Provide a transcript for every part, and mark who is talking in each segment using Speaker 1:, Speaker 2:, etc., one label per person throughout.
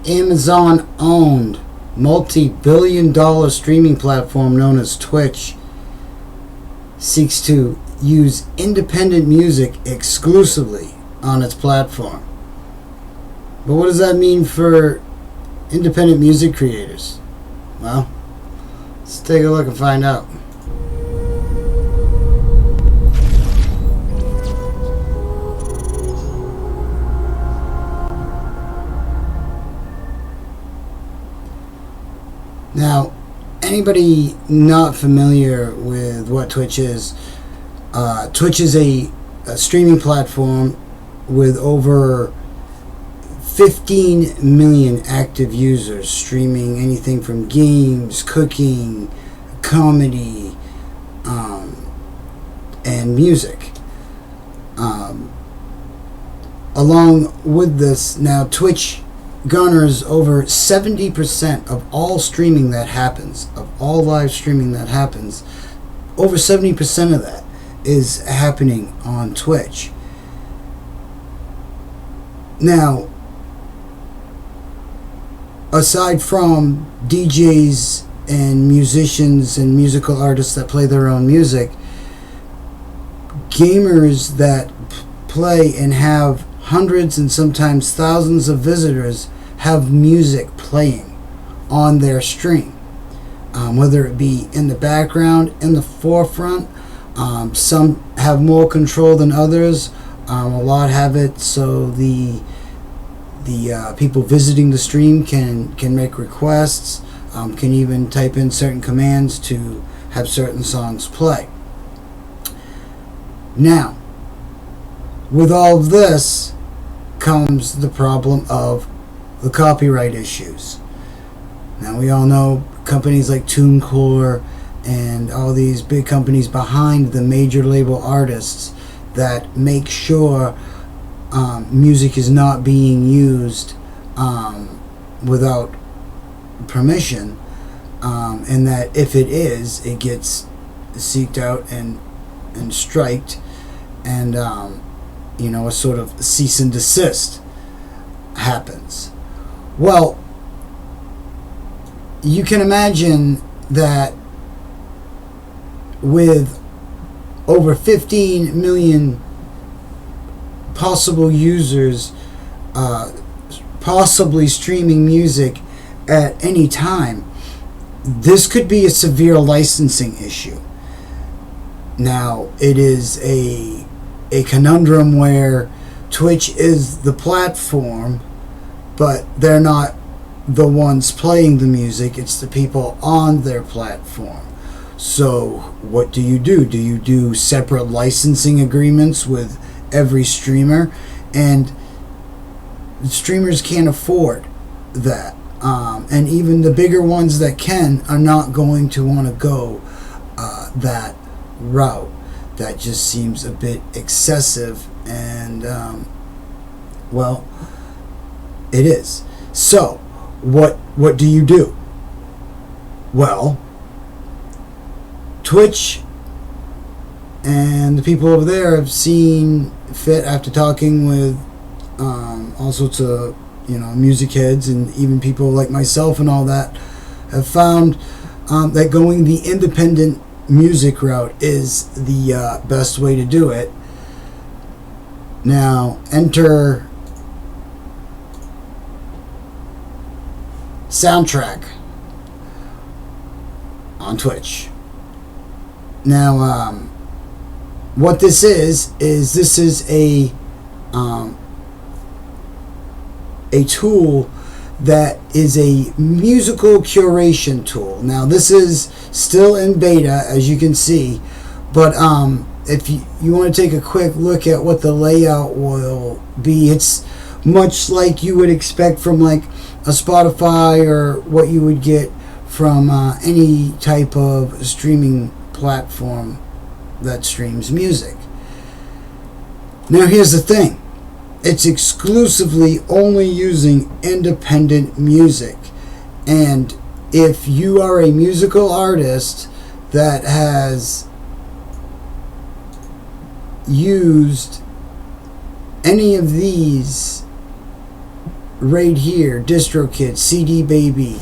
Speaker 1: Amazon-owned multi-billion-dollar streaming platform known as Twitch seeks to use independent music exclusively on its platform. But what does that mean for independent music creators? Well, let's take a look and find out. Now, anybody not familiar with what Twitch is a streaming platform with over 15 million active users streaming anything from games, cooking, comedy, and music. Along with this, now Twitch garners over 70% of all streaming that happens, of all live streaming that happens. Over 70% of that is happening on Twitch. Now, aside from DJs and musicians and musical artists that play their own music, gamers that play and have hundreds and sometimes thousands of visitors have music playing on their stream, whether it be in the background, in the forefront. Some have more control than others. A lot have it so the people visiting the stream can make requests, can even type in certain commands to have certain songs play. Now, with all of this comes the problem of the copyright issues. Now, we all know companies like TuneCore and all these big companies behind the major label artists that make sure music is not being used without permission, and that if it is, it gets seeked out and striked, and a sort of cease and desist happens. Well, you can imagine that with over 15 million possible users possibly streaming music at any time, this could be a severe licensing issue. Now, it is a conundrum where Twitch is the platform, but they're not the ones playing the music, it's the people on their platform. So what do? Do you do separate licensing agreements with every streamer? And streamers can't afford that. And even the bigger ones that can are not going to want to go that route. That just seems a bit excessive, and well, it is. So what do? Well, Twitch and the people over there have seen fit, after talking with all sorts of music heads and even people like myself and all that, have found that going the independent music route is the best way to do it. Now, enter Soundtrack on Twitch. Now, what this is a tool that is a musical curation tool. Now, this is still in beta, as you can see, but if you want to take a quick look at what the layout will be, it's much like you would expect from like a Spotify or what you would get from any type of streaming platform that streams music. Now, here's the thing. It's exclusively only using independent music. And if you are a musical artist that has used any of these right here, DistroKid, CD Baby,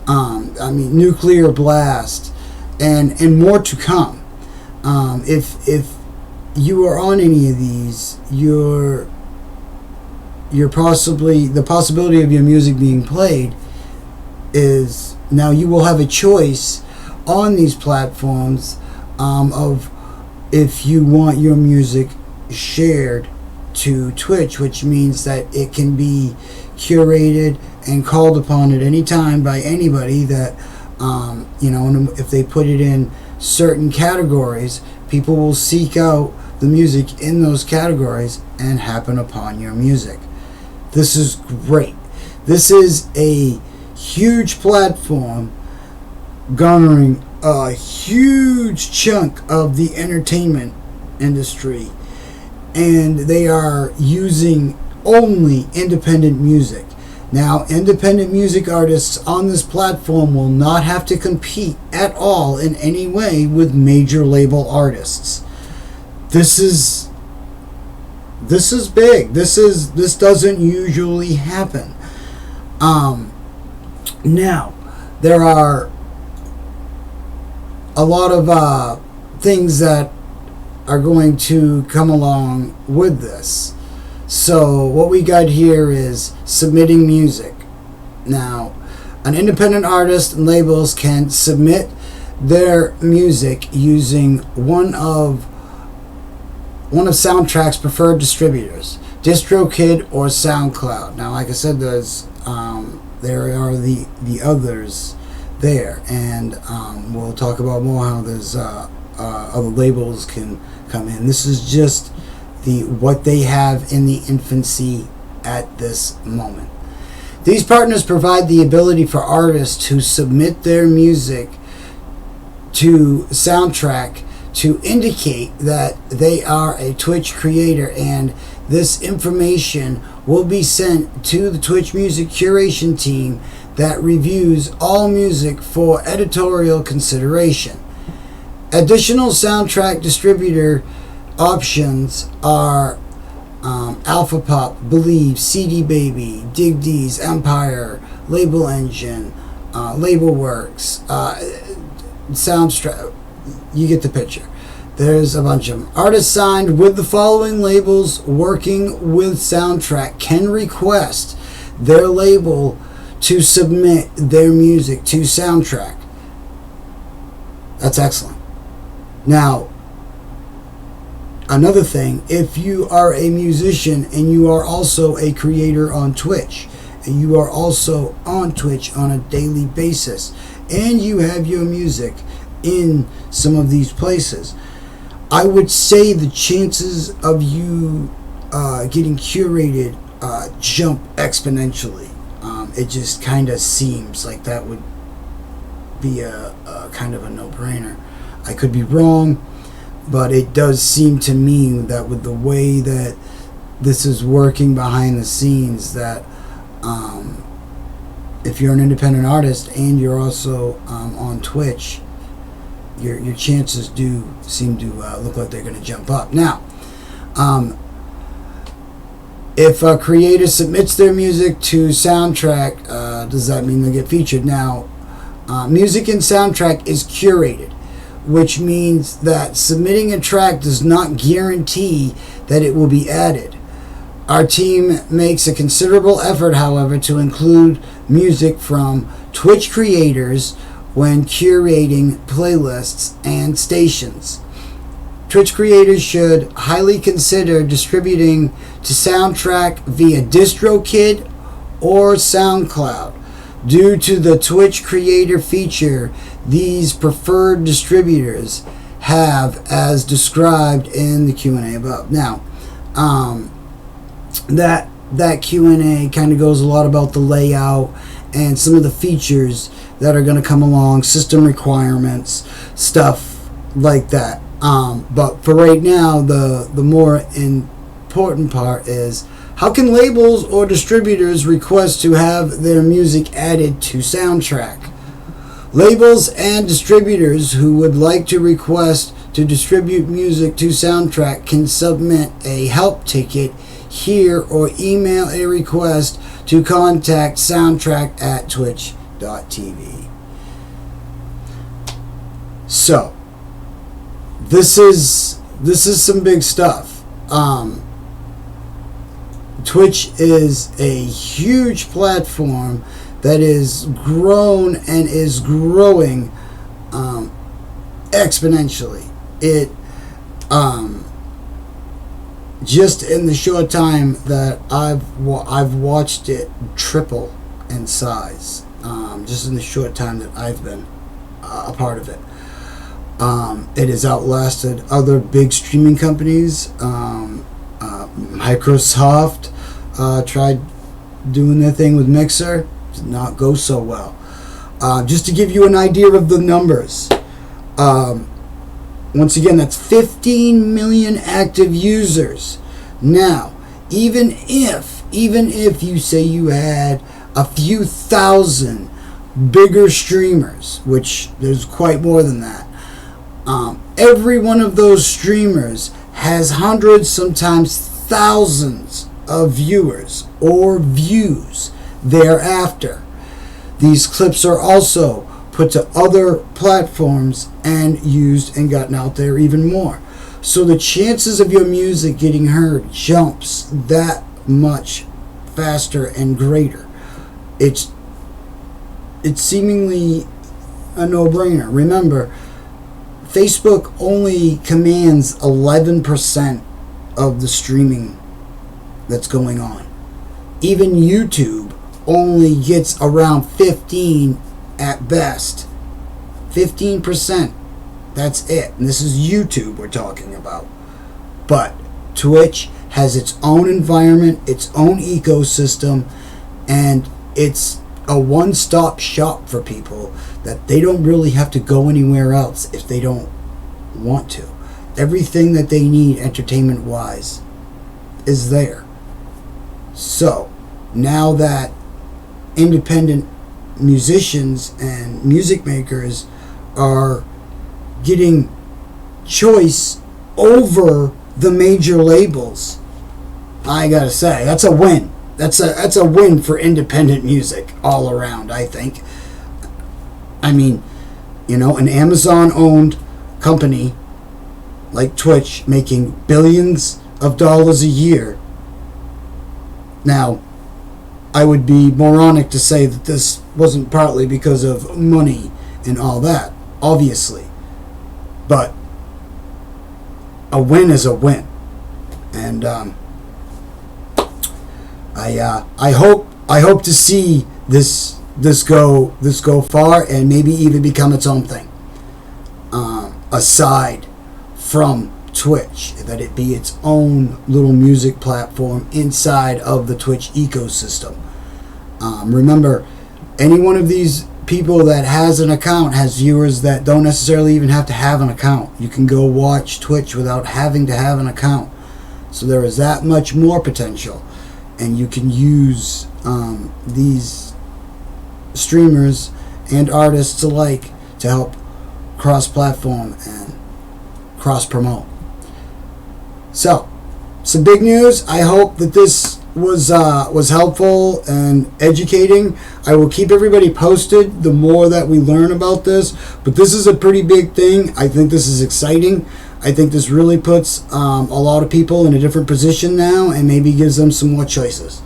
Speaker 1: Nuclear Blast, and more to come. If you are on any of these, you're possibly, the possibility of your music being played is, now you will have a choice on these platforms of if you want your music shared to Twitch, which means that it can be curated and called upon at any time by anybody that, if they put it in certain categories, people will seek out the music in those categories and happen upon your music. This is great. This is a huge platform garnering a huge chunk of the entertainment industry, and they are using only independent music. Now, independent music artists on this platform will not have to compete at all in any way with major label artists. This is big. This doesn't usually happen. Now, there are a lot of things that are going to come along with this. So what we got here is submitting music. Now, an independent artist and labels can submit their music using one of Soundtrack's preferred distributors, DistroKid or SoundCloud. Now, like I said, there are the others there, and we'll talk about more how there's other labels can come in. This is just what they have in the infancy at this moment. These partners provide the ability for artists to submit their music to Soundtrack to indicate that they are a Twitch creator, and this information will be sent to the Twitch music curation team that reviews all music for editorial consideration. Additional Soundtrack distributor options are Alpha Pop, Believe, CD Baby, Dig D's, Empire, Label Engine, Labelworks, Soundstrap. You get the picture. There's a bunch of them. Artists signed with the following labels working with Soundtrack can request their label to submit their music to Soundtrack. That's excellent. Now, another thing, if you are a musician and you are also a creator on Twitch, and you are also on Twitch on a daily basis, and you have your music in some of these places, I would say the chances of you getting curated jump exponentially. It just kind of seems like that would be a kind of a no-brainer. I could be wrong, but it does seem to me that with the way that this is working behind the scenes, that if you're an independent artist and you're also on Twitch, your chances do seem to look like they're going to jump up. Now, if a creator submits their music to Soundtrack, does that mean they get featured? Now, music in Soundtrack is curated, which means that submitting a track does not guarantee that it will be added. Our team makes a considerable effort, however, to include music from Twitch creators when curating playlists and stations. Twitch creators should highly consider distributing to Soundtrack via DistroKid or SoundCloud. Due to the Twitch creator feature these preferred distributors have, as described in the Q&A above. Now, that Q&A kind of goes a lot about the layout and some of the features that are going to come along, system requirements, stuff like that. But for right now, the more important part is, how can labels or distributors request to have their music added to Soundtrack? Labels and distributors who would like to request to distribute music to Soundtrack can submit a help ticket hear, or email a request to contact soundtrack@twitch.tv. So, this is some big stuff. Twitch is a huge platform that is grown and is growing exponentially. It just in the short time that I've watched it triple in size. Just in the short time that I've been a part of it. It has outlasted other big streaming companies. Microsoft tried doing their thing with Mixer. Did not go so well. Just to give you an idea of the numbers. Once again, that's 15 million active users. Now, even if you say you had a few thousand bigger streamers, which there's quite more than that, every one of those streamers has hundreds, sometimes thousands of viewers or views thereafter. These clips are also put to other platforms and used and gotten out there even more. So the chances of your music getting heard jumps that much faster and greater. It's seemingly a no-brainer. Remember, Facebook only commands 11% of the streaming that's going on. Even YouTube only gets around 15 at best. 15%. That's it. And this is YouTube we're talking about. But Twitch has its own environment, its own ecosystem, and it's a one-stop shop for people that they don't really have to go anywhere else if they don't want to. Everything that they need entertainment-wise is there. So, now that independent musicians and music makers are getting choice over the major labels, I gotta say, that's a win. That's a win for independent music all around, I think. I mean, an Amazon-owned company like Twitch making billions of dollars a year. Now, I would be moronic to say that this wasn't partly because of money and all that, obviously. But a win is a win. And I hope to see this go far and maybe even become its own thing. Aside from Twitch, that it be its own little music platform inside of the Twitch ecosystem. Remember, any one of these people that has an account has viewers that don't necessarily even have to have an account. You can go watch Twitch without having to have an account. So there is that much more potential. And you can use these streamers and artists alike to help cross-platform and cross-promote. So, some big news. I hope that this was helpful and educating. I will keep everybody posted the more that we learn about this. But this is a pretty big thing. I think this is exciting. I think this really puts a lot of people in a different position now and maybe gives them some more choices.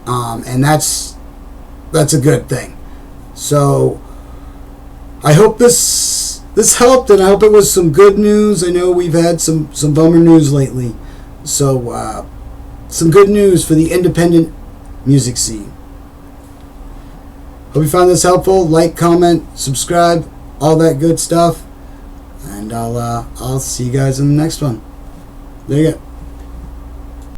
Speaker 1: And that's a good thing. So I hope this helped, and I hope it was some good news. I know we've had some bummer news lately. So some good news for the independent music scene. Hope you found this helpful. Like, comment, subscribe, all that good stuff. And I'll see you guys in the next one. There you go.